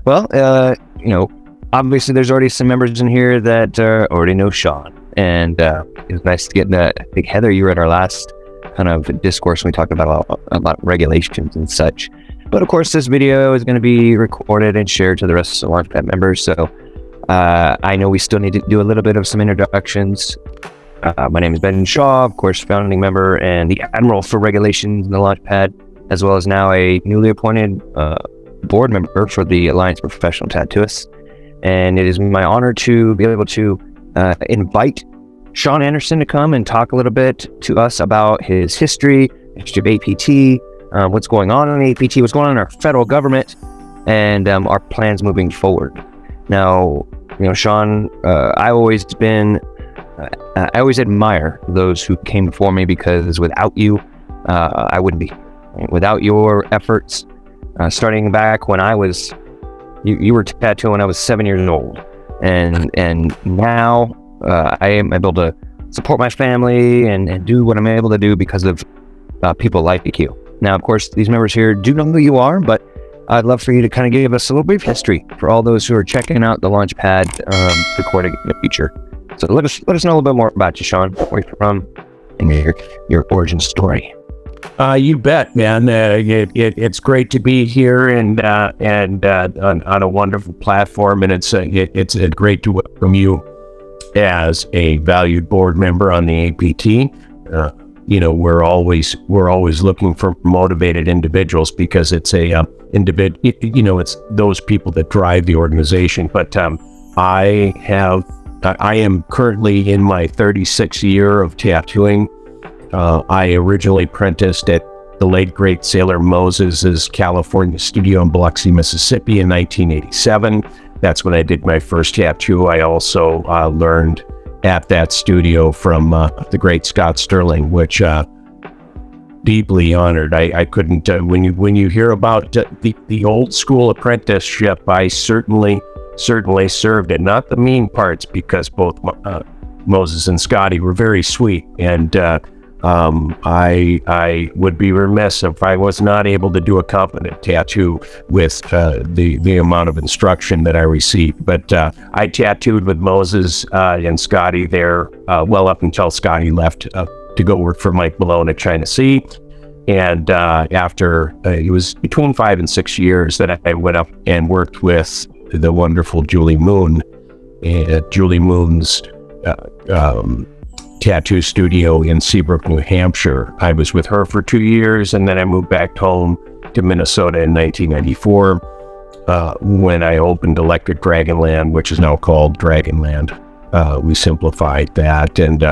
Well, obviously there's already some members in here that already know Shahn, and it was nice to get that. I think Heather, you were at our last kind of discourse when we talked about regulations and such. But of course, this video is going to be recorded and shared to the rest of the Launchpad members. So I know we still need to do a little bit of some introductions. My name is Ben Shaw, of course, founding member and the Admiral for Regulations in the Launchpad, as well as now a newly appointed board member for the Alliance of Professional Tattooists. And it is my honor to be able to invite Shahn Anderson to come and talk a little bit to us about his history of A.P.T, what's going on in A.P.T, what's going on in our federal government, and our plans moving forward. Now, Shahn, I always admire those who came before me, because without you, I wouldn't be. Without your efforts, starting back when you were tattooing when I was 7 years old, and now I am able to support my family and do what I'm able to do because of people like you. Now, of course, these members here do know who you are, but I'd love for you to kind of give us a little brief history for all those who are checking out the Launchpad recording in the future. So let us know a little bit more about you, Shahn, where you're from, and your origin story. You bet, man. It's great to be here and on a wonderful platform, and it's great to welcome you as a valued board member on the A.P.T. We're always looking for motivated individuals, because it's it's those people that drive the organization. But I am currently in my 36th year of tattooing. I originally apprenticed at the late great Sailor Moses's California studio in Biloxi, Mississippi in 1987. That's when I did my first tattoo. I also learned at that studio from the great Scott Sterling, which deeply honored. I couldn't, when you hear about the old school apprenticeship, I certainly served it. Not the mean parts, because both Moses and Scotty were very sweet, and I would be remiss if I was not able to do a competent tattoo with the amount of instruction that I received. But I tattooed with Moses and Scotty there well up until Scotty left to go work for Mike Malone at China Sea. And after it was between 5 and 6 years that I went up and worked with the wonderful Julie Moon at Julie Moon's tattoo studio in Seabrook, New Hampshire. I was with her for 2 years, and then I moved back home to Minnesota in 1994 when I opened Electric Dragonland, which is now called Dragonland. We simplified that, and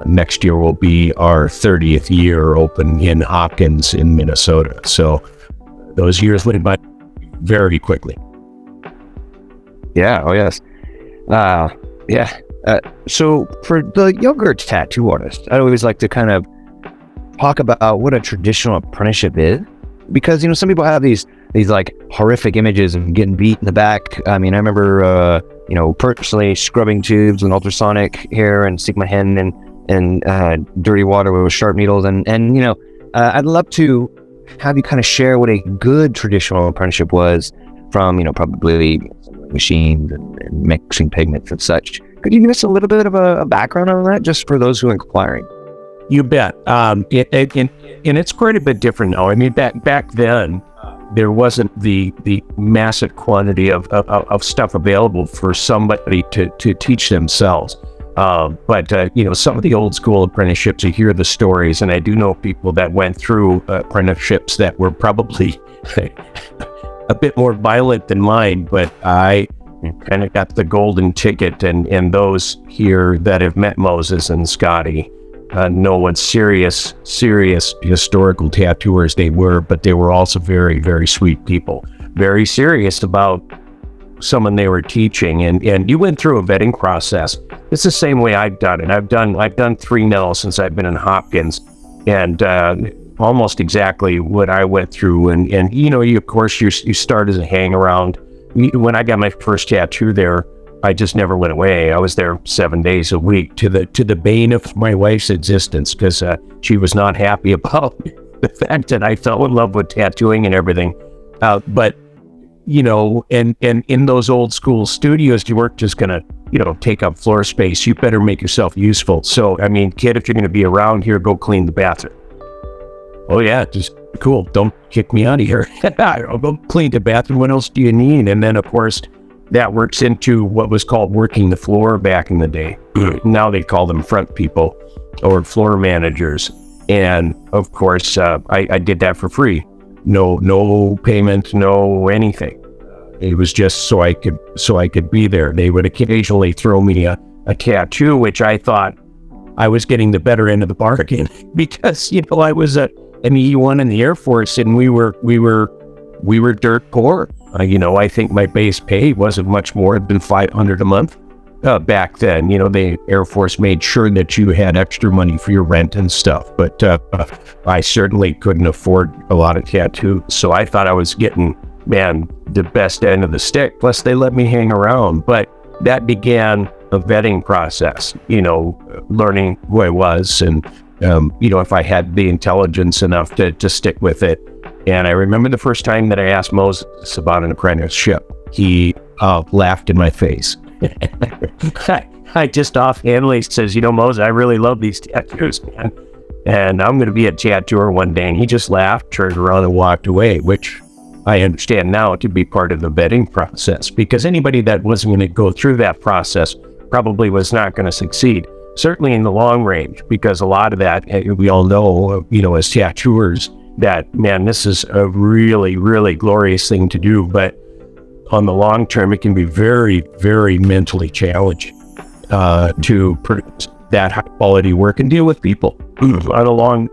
next year will be our 30th year open in Hopkins in Minnesota. So those years went by very quickly. Yeah. Oh, yes. Yeah. So for the younger tattoo artists, I always like to kind of talk about what a traditional apprenticeship is, because some people have these like horrific images of getting beat in the back. I mean, I remember personally scrubbing tubes with ultrasonic hair and sticking my hand in dirty water with sharp needles, and I'd love to have you kind of share what a good traditional apprenticeship was from probably machines and mixing pigments and such. Could you give us a little bit of a background on that, just for those who are inquiring? You bet. And it's quite a bit different now. I mean, back then, there wasn't the massive quantity of stuff available for somebody to teach themselves. But some of the old school apprenticeships, you hear the stories, and I do know people that went through apprenticeships that were probably a bit more violent than mine, but I kind of got the golden ticket, and those here that have met Moses and Scotty know what serious historical tattooers they were, but they were also very, very sweet people, very serious about someone they were teaching, and you went through a vetting process. It's the same way I've done it. I've done 3 now since I've been in Hopkins, and almost exactly what I went through, and you of course you start as a hang around. When I got my first tattoo there, I just never went away. I was there 7 days a week, to the bane of my wife's existence, because she was not happy about the fact that I fell in love with tattooing and everything. But and in those old school studios, you weren't just going to, take up floor space. You better make yourself useful. So, I mean, kid, if you're going to be around here, go clean the bathroom. Oh yeah, just cool. Don't kick me out of here. I'll go clean the bathroom. What else do you need? And then, of course, that works into what was called working the floor back in the day. Now they call them front people or floor managers. And of course, I did that for free. No payment, no anything. It was just so I could be there. They would occasionally throw me a tattoo, which I thought I was getting the better end of the bargain because I was an E1 in the Air Force, and we were dirt poor. I think my base pay wasn't much more than $500 a month back then. The Air Force made sure that you had extra money for your rent and stuff, but I certainly couldn't afford a lot of tattoos. So I thought I was getting, the best end of the stick. Plus, they let me hang around. But that began a vetting process. Learning who I was, and if I had the intelligence enough to stick with it. And I remember the first time that I asked Moses about an apprenticeship. He laughed in my face. I just offhandedly says, Moses, I really love these tattoos, man. And I'm going to be a tattooer one day. And he just laughed, turned around, and walked away, which I understand now to be part of the vetting process, because anybody that wasn't going to go through that process probably was not going to succeed. Certainly in the long range, because a lot of that, we all know, as tattooers, that, this is a really, really glorious thing to do. But on the long term, it can be very, very mentally challenging to produce that high quality work and deal with people on a long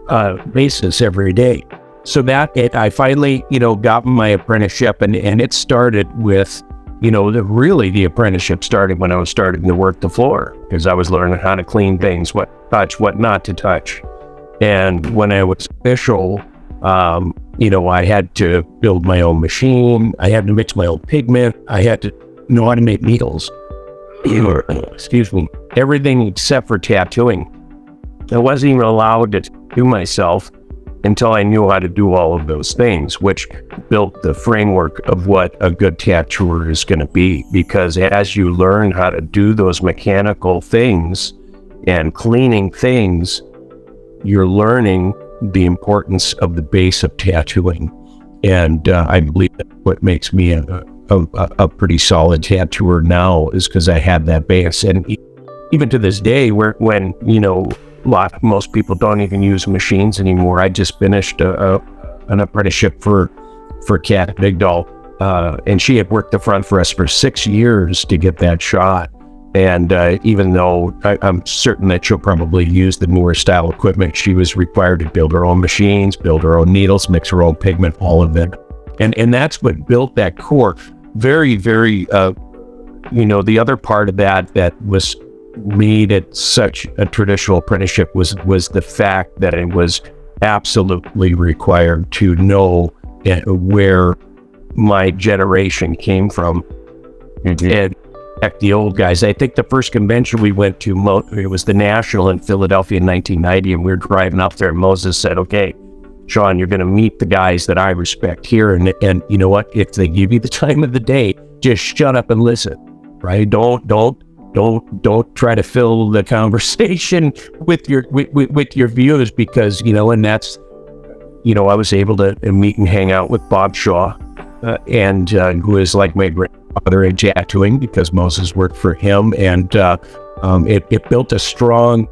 basis every day. So I finally, got my apprenticeship, and it started with, the apprenticeship started when I was starting to work the floor, because I was learning how to clean things, what touch, what not to touch. And when I was official, I had to build my own machine. I had to mix my own pigment. I had to know how to make needles. Excuse me. Everything except for tattooing. I wasn't even allowed to do myself until I knew how to do all of those things, which built the framework of what a good tattooer is going to be. Because as you learn how to do those mechanical things and cleaning things, you're learning the importance of the base of tattooing. And I believe that what makes me a pretty solid tattooer now is because I had that base. And even to this day, when most people don't even use machines anymore. I just finished an apprenticeship for Kat Bigdahl, and she had worked the front for us for 6 years to get that shot. And even though I'm certain that she'll probably use the newer style equipment, she was required to build her own machines, build her own needles, mix her own pigment, all of it. And that's what built that core. Very, very, the other part of that was made it such a traditional apprenticeship was the fact that it was absolutely required to know where my generation came from. Mm-hmm. And heck, the old guys. I think the first convention we went to, it was the National in Philadelphia in 1990, and we were driving up there, and Moses said, "Okay, Shahn, you're going to meet the guys that I respect here, and you know what? If they give you the time of the day, just shut up and listen, right? Don't try to fill the conversation with your viewers, because and that's I was able to meet and hang out with Bob Shaw, and who is like my grandfather in tattooing, because Moses worked for him, and it built a strong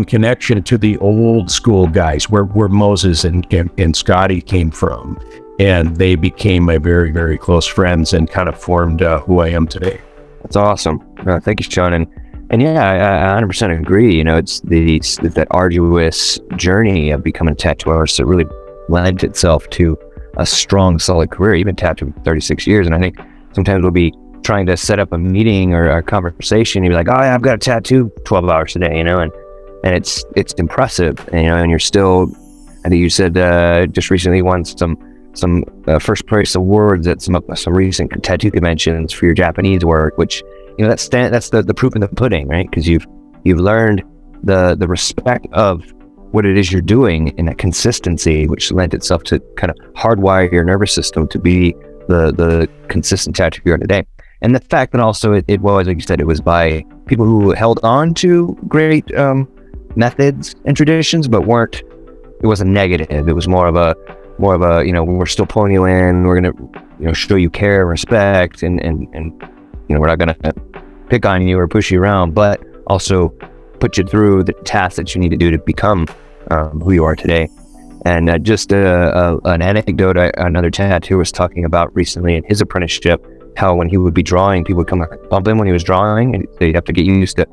connection to the old school guys where Moses and Scotty came from, and they became my very, very close friends and kind of formed who I am today. That's awesome. Thank you, Shahn. And yeah, I 100% agree. It's that arduous journey of becoming a tattoo artist that really lent itself to a strong, solid career. You've been tattooing for 36 years. And I think sometimes we'll be trying to set up a meeting or a conversation. You'll be like, "Oh, yeah, I've got to tattoo 12 hours a day," and it's impressive. And you're still, I think you said just recently won some first prize awards at some recent tattoo conventions for your Japanese work, which that's the proof in the pudding, right? Because you've learned the respect of what it is you're doing and that consistency, which lent itself to kind of hardwire your nervous system to be the consistent tattoo you are today. And the fact that also it was, like you said, it was by people who held on to great methods and traditions, but it wasn't negative. It was more of a, we're still pulling you in, we're going to, show you care and respect, and we're not going to pick on you or push you around, but also put you through the tasks that you need to do to become who you are today. And just an anecdote, another tattooer was talking about recently in his apprenticeship, how when he would be drawing, people would come bump him when he was drawing, and they'd have to get used to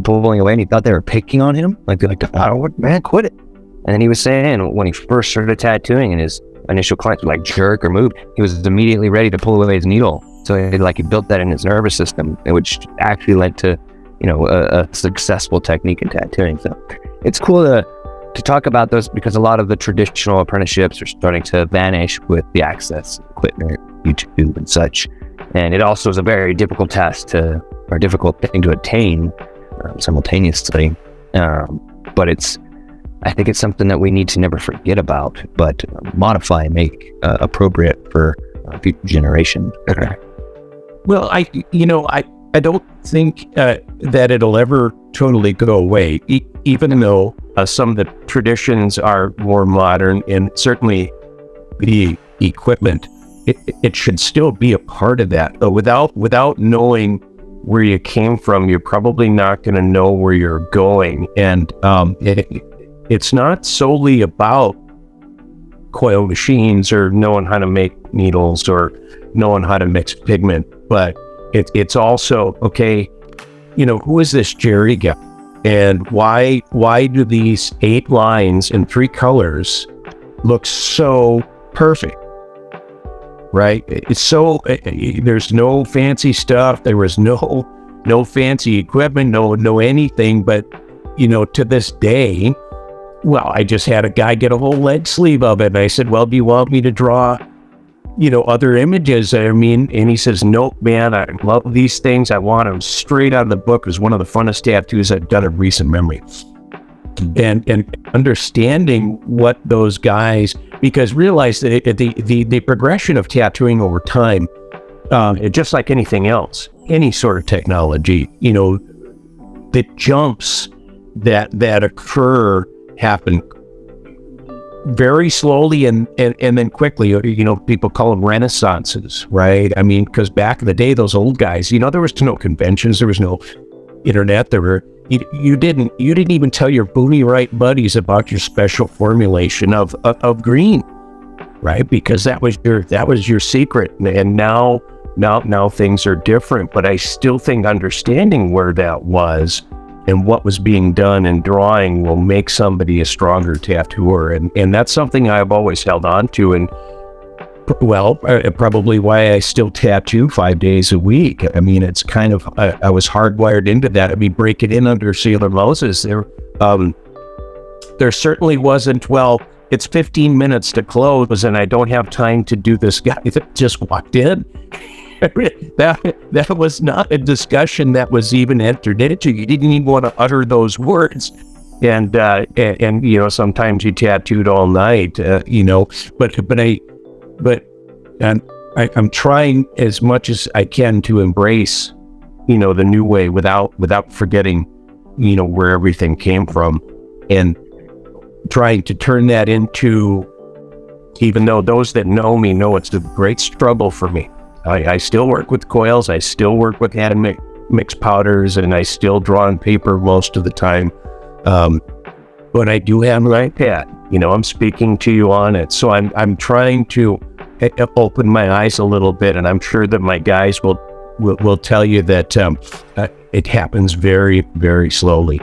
pulling away, and he thought they were picking on him, like they're like, "Oh, man, quit it." And then he was saying when he first started tattooing and his initial clients would like jerk or move, he was immediately ready to pull away his needle. So he built that in his nervous system, which actually led to, a successful technique in tattooing. So it's cool to talk about those, because a lot of the traditional apprenticeships are starting to vanish with the access, equipment, YouTube and such. And it also is a very difficult difficult thing to attain simultaneously. But I think it's something that we need to never forget about, but modify and make appropriate for future generations. Well, I don't think that it'll ever totally go away, even though some of the traditions are more modern, and certainly the equipment, it should still be a part of that. But without knowing where you came from, you're probably not going to know where you're going. And it's not solely about coil machines or knowing how to make needles or knowing how to mix pigment, but it's also, okay, who is this Jerry guy? And why do these 8 lines in 3 colors look so perfect? Right? It's so, there's no fancy stuff. There was no fancy equipment, no anything. But, to this day, well, I just had a guy get a whole leg sleeve of it. And I said, well, do you want me to draw, other images? And he says, nope, man, I love these things. I want them straight out of the book. It was one of the funnest tattoos I've done in recent memory. And understanding what those guys, because realize that the progression of tattooing over time, just like anything else, any sort of technology, the jumps that occur happen very slowly and then quickly. People call them renaissances, right? Because back in the day, those old guys, there was no conventions, there was no internet, you didn't even tell your boonie right buddies about your special formulation of green, right? Because that was your secret. And now things are different, but I still think understanding where that was and what was being done in drawing will make somebody a stronger tattooer. And that's something I've always held on to. And probably why I still tattoo 5 days a week. It's kind of, I was hardwired into that. Break it in under Sailor Moses. There certainly wasn't, well, it's 15 minutes to close and I don't have time to do this guy that just walked in. That was not a discussion that was even entered into. You didn't even want to utter those words. And sometimes you tattooed all night, but I'm trying as much as I can to embrace, the new way without forgetting, where everything came from, and trying to turn that into, even though those that know me know it's a great struggle for me. I still work with coils, I still work with hand mixed powders, and I still draw on paper most of the time. But I do have an iPad, I'm speaking to you on it. So I'm trying to open my eyes a little bit, and I'm sure that my guys will tell you that it happens very, very slowly.